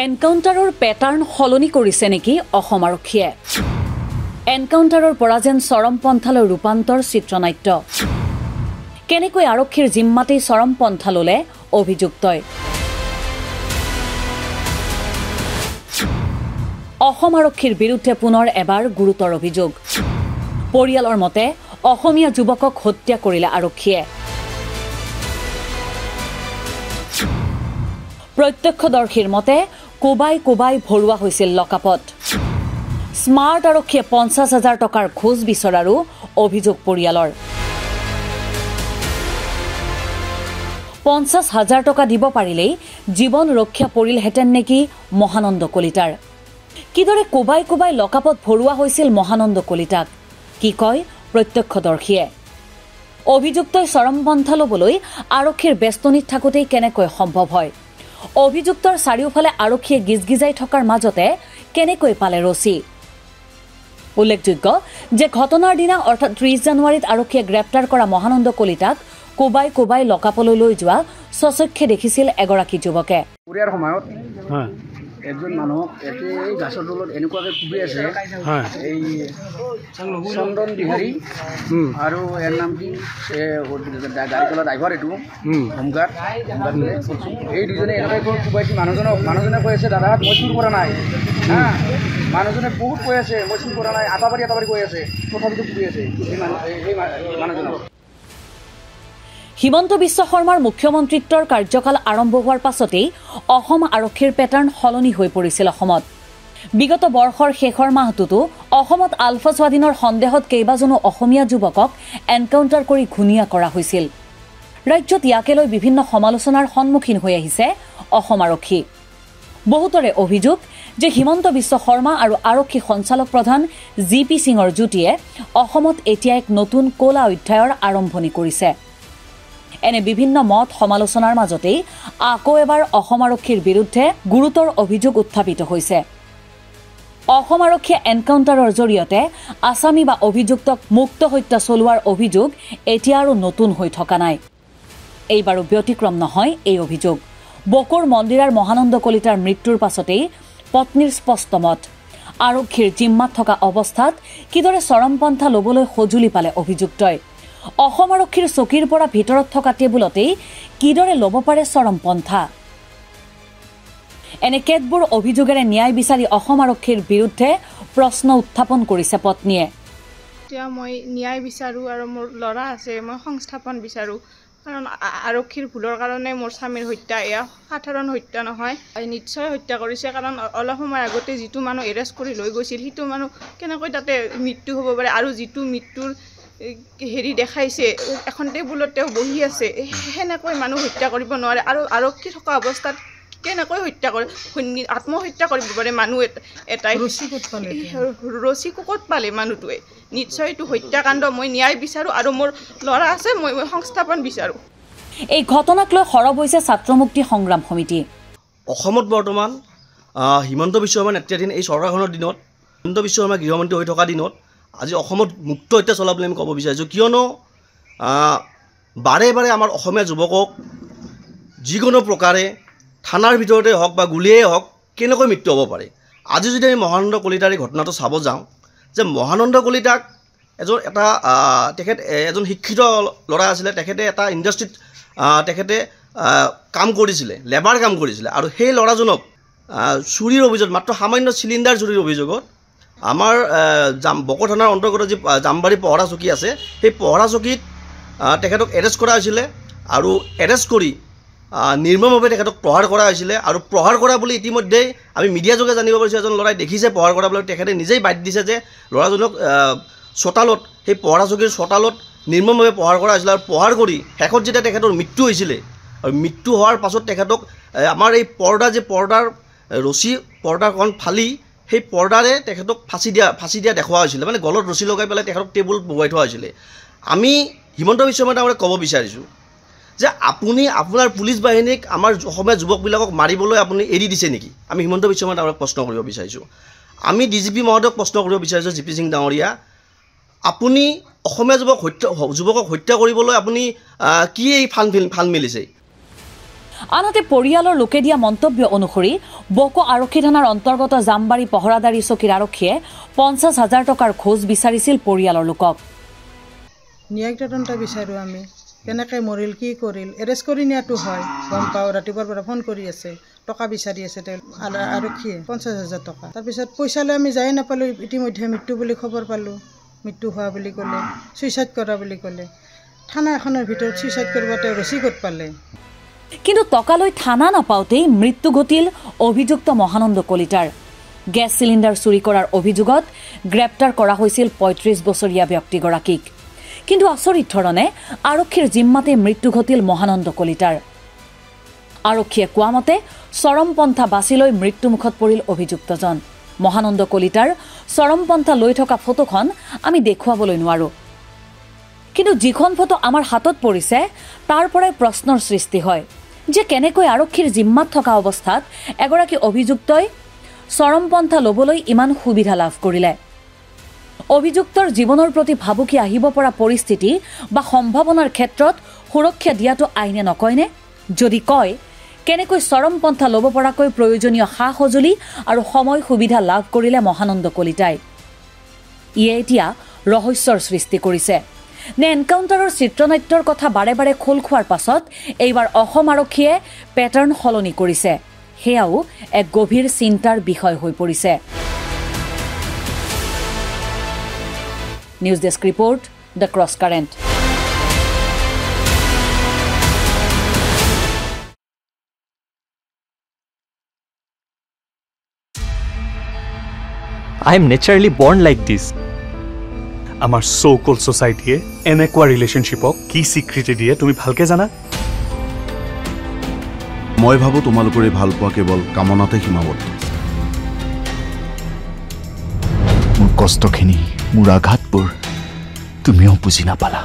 এনকাউণ্টাৰৰ পেটাৰ্ণ সলনি কৰিছে নেকি অসম আৰক্ষীয়ে? এনকাউণ্টাৰৰ পৰা যেন চৰমপন্থালৈ ৰূপান্তৰ চিত্ৰনাট্য। কেনেকৈ আৰক্ষীৰ জিম্মাতেই চৰমপন্থা ল'লে অভিযুক্তই? অসম আৰক্ষীৰ বিৰুদ্ধে পুনৰ এবাৰ গুৰুতৰ অভিযোগ। পৰিয়ালৰ মতে অসমীয়া যুৱকক হত্যা কৰিলে আৰক্ষীয়ে। প্ৰত্যক্ষদৰ্শীৰ মতে কোবাই কোবাই ভৰোৱা হৈছিল লকআপত। স্মাৰ্ট আৰক্ষীয়ে 50,000 টকাৰ খোজ বিচৰাৰো অভিযোগ পৰিয়ালৰ। 50,000 টকা দিব পাৰিলেই জীৱন ৰক্ষা পৰিলহেঁতেন নেকি মহানন্দ কলিতাৰ? কিদৰে কোবাই কোবাই লকআপত ভৰোৱা হৈছিল মহানন্দ কলিতাক? কি কয় প্ৰত্যক্ষদৰ্শীয়ে? অভিযুক্তই চৰমপন্থা ল'বলৈ আৰক্ষীৰ বেষ্টনীত থাকোঁতেই কেনেকৈ সম্ভৱ হয়? অভিযুক্তৰ চাৰিওফালে আৰক্ষীয়ে গিজগিজাই থকাৰ মাজতে কেনেকৈ পালে ৰছী? উল্লেখযোগ্য যে ঘটনাৰ দিনা অৰ্থাৎ 30 জানুৱাৰীত আৰক্ষীয়ে গ্ৰেপ্তাৰ কৰা মহানন্দ কলিতাক কোবাই কোবাই লকআপলৈ লৈ যোৱা স্বচক্ষে দেখিছিল এগৰাকী যুৱকে। পুৰীয়াৰ সময়ত একজন মানুহক এই গাছৰ তলত এনেকুৱাকৈ কুবি আছে, এই চন্দন বিহাৰী আৰু এৰ নাম কি গাড়ী চলা ড্ৰাইভাৰ, এইটো হোমগাৰ্ড। এই দুজনে এনেকুৱাকৈ কুবাইছে মানুহজনে কৈ আছে, দাদা মই চুৰ কৰা নাই, মানুহজনে বহুত কৈ আছে মই চুৰ কৰা নাই, আটাবাৰী কৈ আছে, তথাপিতো কুবি আছে এই মানুহজনক। হিমন্ত বিশ্ব শৰ্মাৰ মুখ্যমন্ত্ৰিত্বৰ কাৰ্যকাল আৰম্ভ হোৱাৰ পাছতেই অসম আৰক্ষীৰ পেটাৰ্ণ সলনি হৈ পৰিছিল অসমত। বিগত বৰ্ষৰ শেষৰ মাহটোতো অসমত আলফা স্বাধীনৰ সন্দেহত কেইবাজনো অসমীয়া যুৱকক এনকাউণ্টাৰ কৰি ঘূণীয়া কৰা হৈছিল। ৰাজ্যত ইয়াকে লৈ বিভিন্ন সমালোচনাৰ সন্মুখীন হৈ আহিছে অসম আৰক্ষী। বহুতৰে অভিযোগ যে হিমন্ত বিশ্ব শৰ্মা আৰু আৰক্ষী সঞ্চালক প্ৰধান জি.পি. সিঙৰ যুটিয়ে অসমত এতিয়া এক নতুন ক'লা অধ্যায়ৰ আৰম্ভণি কৰিছে। এনে বিভিন্ন মত সমালোচনাৰ মাজতেই আকৌ এবাৰ অসম আৰক্ষীৰ বিৰুদ্ধে গুৰুতৰ অভিযোগ উত্থাপিত হৈছে। অসম আৰক্ষীয়ে এনকাউণ্টাৰৰ জৰিয়তে আছামী বা অভিযুক্তক মুক্ত হত্যা চলোৱাৰ অভিযোগ এতিয়া আৰু নতুন হৈ থকা নাই। এইবাৰো ব্যতিক্ৰম নহয় এই অভিযোগ। বকুৰ মন্দিৰাৰ মহানন্দ কলিতাৰ মৃত্যুৰ পাছতেই পত্নীৰ স্পষ্ট মত। আৰক্ষীৰ জিম্মাত থকা অৱস্থাত কিদৰে চৰমপন্থা ল'বলৈ সঁজুলি পালে অভিযুক্তই? অসম আৰক্ষীৰ চকীৰ পৰা ভিতৰত থকা টেবুলতেই কিদৰে ল'ব পাৰে চৰমপন্থা? এনে কেতবোৰ অভিযোগেৰে ন্যায় বিচাৰি অসম আৰক্ষীৰ বিৰুদ্ধে প্ৰশ্ন উত্থাপন কৰিছে পত্নীয়ে। এতিয়া মই ন্যায় বিচাৰোঁ আৰু মোৰ ল'ৰা আছে, মই সংস্থাপন বিচাৰোঁ, কাৰণ আৰক্ষীৰ ভুলৰ কাৰণে মোৰ স্বামীৰ হত্যা এয়া সাধাৰণ হত্যা নহয়, নিশ্চয় হত্যা কৰিছে। কাৰণ অলপ সময় আগতে যিটো মানুহ এৰেষ্ট কৰি লৈ গৈছিল সেইটো মানুহ কেনেকৈ তাতে মৃত্যু হ'ব পাৰে? আৰু যিটো মৃত্যুৰ হেৰি দেখাইছে, এখন টেবুলত তেওঁ বহি আছে, সেনেকৈ মানুহ হত্যা কৰিব নোৱাৰে। আৰু আৰক্ষী থকা অৱস্থাত কেনেকৈ হত্যা কৰে? আত্মহত্যা কৰিব পাৰে মানুহ এটাই? ৰছী ক'ত পালে মানুহটোৱে? নিশ্চয় এইটো হত্যাকাণ্ড। মই ন্যায় বিচাৰোঁ আৰু মোৰ ল'ৰা আছে, মই সংস্থাপন বিচাৰোঁ। এই ঘটনাক লৈ সৰব হৈছে ছাত্ৰ মুক্তি সংগ্ৰাম সমিতি। অসমত বৰ্তমান হিমন্ত বিশ্ব শৰ্মাৰ নেতৃত্বাধীন এই চৰকাৰখনৰ দিনত, হিমন্ত বিশ্ব শৰ্মা গৃহমন্ত্ৰী হৈ থকা দিনত আজি অসমত মুক্ত হত্যা চলা বুলি আমি ক'ব বিচাৰিছোঁ। কিয়নো বাৰে বাৰে আমাৰ অসমীয়া যুৱকক যিকোনো প্ৰকাৰে থানাৰ ভিতৰতে হওক বা গুলীয়ে হওক কেনেকৈ মৃত্যু হ'ব পাৰে। আজি যদি আমি মহানন্দ কলিতাৰ এই ঘটনাটো চাব যাওঁ, যে মহানন্দ কলিতাক তেখেত এজন শিক্ষিত ল'ৰা আছিলে, তেখেতে এটা ইণ্ডাষ্ট্ৰীত তেখেতে কাম কৰিছিলে, লেবাৰ কাম কৰিছিলে, আৰু সেই ল'ৰাজনক চুৰিৰ অভিযোগত, মাত্ৰ সামান্য চিলিণ্ডাৰ চুৰিৰ অভিযোগত আমাৰ বকো থানাৰ অন্তৰ্গত যি জামবাৰী পহৰা চকী আছে, সেই পহৰা চকীত তেখেতক এৰেষ্ট কৰা হৈছিলে। আৰু এৰেষ্ট কৰি নিৰ্মমভাৱে তেখেতক প্ৰহাৰ কৰা হৈছিলে। আৰু প্ৰহাৰ কৰা বুলি ইতিমধ্যেই আমি মিডিয়া যোগে জানিব পাৰিছোঁ, এজন ল'ৰাই দেখিছে প্ৰহাৰ কৰা বুলি। তেখেতে নিজেই বাদ দিছে যে ল'ৰাজনক চোতালত, সেই পহৰা চকীৰ চোতালত নিৰ্মমভাৱে প্ৰহাৰ কৰা হৈছিলে। আৰু প্ৰহাৰ কৰি শেষত যেতিয়া তেখেতৰ মৃত্যু হৈছিলে, আৰু মৃত্যু হোৱাৰ পাছত তেখেতক আমাৰ এই পৰ্দাৰ ৰছী পৰ্দাখন ফালি সেই পৰ্দাৰে তেখেতক ফাঁচি দিয়া দেখুওৱা হৈছিলে, মানে গলত ৰছী লগাই পেলাই তেখেতক টেবুলত বহুৱাই থোৱা হৈছিলে। আমি হিমন্ত বিশ্ব শৰ্মাৰ ডাঙৰীয়াক ক'ব বিচাৰিছোঁ যে আপুনি আপোনাৰ পুলিচ বাহিনীক আমাৰ অসমীয়া যুৱকবিলাকক মাৰিবলৈ আপুনি এৰি দিছে নেকি? আমি হিমন্ত বিশ্ব শৰ্মাৰ ডাঙৰীয়াক প্ৰশ্ন কৰিব বিচাৰিছোঁ। আমি ডিজিপি মহোদয়ক প্ৰশ্ন কৰিব বিচাৰিছোঁ, জি.পি. সিং ডাঙৰীয়া, আপুনি অসমীয়া যুৱকক হত্যা কৰিবলৈ আপুনি কি এই ফান মেলিছে? আনহাতে পৰিয়ালৰ লোকে দিয়া মন্তব্য অনুসৰি বকো আৰক্ষী থানাৰ অন্তৰ্গত জামবাৰী পহৰাদাৰী চকীৰ আৰক্ষীয়ে 50,000 টকাৰ খোজ বিচাৰিছিল পৰিয়ালৰ লোকক। ন্যায়িক তদন্ত বিচাৰোঁ আমি, কেনেকৈ মৰিল, কি কৰিল, এৰেষ্ট কৰি নিয়াটো হয়, গম পাওঁ। ৰাতিপুৱাৰ পৰা ফোন কৰি আছে, টকা বিচাৰি আছে তেওঁ আৰক্ষীয়ে 50,000 টকা। তাৰপিছত পইচা লৈ আমি যাই নাপালোঁ। ইতিমধ্যে মৃত্যু বুলি খবৰ পালোঁ, মৃত্যু হোৱা বুলি ক'লে, ছুইচাইড কৰা বুলি ক'লে। থানা এখনৰ ভিতৰত ছুইচাইড কৰিব তেওঁ ৰচি ক'ত পালে? কিন্তু টকালৈ থানা নাপাওঁতেই মৃত্যু ঘটিল অভিযুক্ত মহানন্দ কলিতাৰ। গেছ চিলিণ্ডাৰ চুৰি কৰাৰ অভিযোগত গ্ৰেপ্তাৰ কৰা হৈছিল 35 বছৰীয়া ব্যক্তিগৰাকীক। কিন্তু আচৰিত ধৰণে আৰক্ষীৰ জিম্মাতে মৃত্যু ঘটিল মহানন্দ কলিতাৰ। আৰক্ষীয়ে কোৱা মতে চৰমপন্থা বাছি লৈ মৃত্যুমুখত পৰিল অভিযুক্তজন। মহানন্দ কলিতাৰ চৰমপন্থা লৈ থকা ফটোখন আমি দেখুৱাবলৈ নোৱাৰোঁ, কিন্তু যিখন ফটো আমাৰ হাতত পৰিছে তাৰ পৰাই প্ৰশ্নৰ সৃষ্টি হয় যে কেনেকৈ আৰক্ষীৰ জিম্মাত থকা অৱস্থাত এগৰাকী অভিযুক্তই চৰমপন্থা ল'বলৈ ইমান সুবিধা লাভ কৰিলে। অভিযুক্তৰ জীৱনৰ প্ৰতি ভাবুকি আহিব পৰা পৰিস্থিতি বা সম্ভাৱনাৰ ক্ষেত্ৰত সুৰক্ষা দিয়াটো আইনে নকয়নে? যদি কয়, কেনেকৈ চৰমপন্থা ল'ব পৰাকৈ প্ৰয়োজনীয় সা সঁজুলি আৰু সময় সুবিধা লাভ কৰিলে মহানন্দ কলিতাই? ইয়ে এতিয়া ৰহস্যৰ সৃষ্টি কৰিছে নে এনকাউণ্টাৰৰ চিত্ৰনাট্যৰ কথা বাৰে বাৰে খোল খোৱাৰ পাছত এইবাৰ অসম আৰক্ষীয়ে পেটাৰ্ণ সলনি কৰিছে? সেয়াও এক গভীৰ চিন্তাৰ বিষয় হৈ পৰিছে। News desk report, the cross current. I am naturally born like this. আমাৰ সো-কল সোসাইটিয়ে এনেকুৱা ৰিলেশনশিপক কি স্বীকৃতি দিয়ে তুমি ভালকে জানা? মই ভাবো তোমালোকৰ এই ভাল পোৱা কেৱল কামনাতে সীমাবদ্ধ। মোৰ কষ্টখিনি, মোৰ আঘাতবোৰ তুমিও বুজি নাপালা।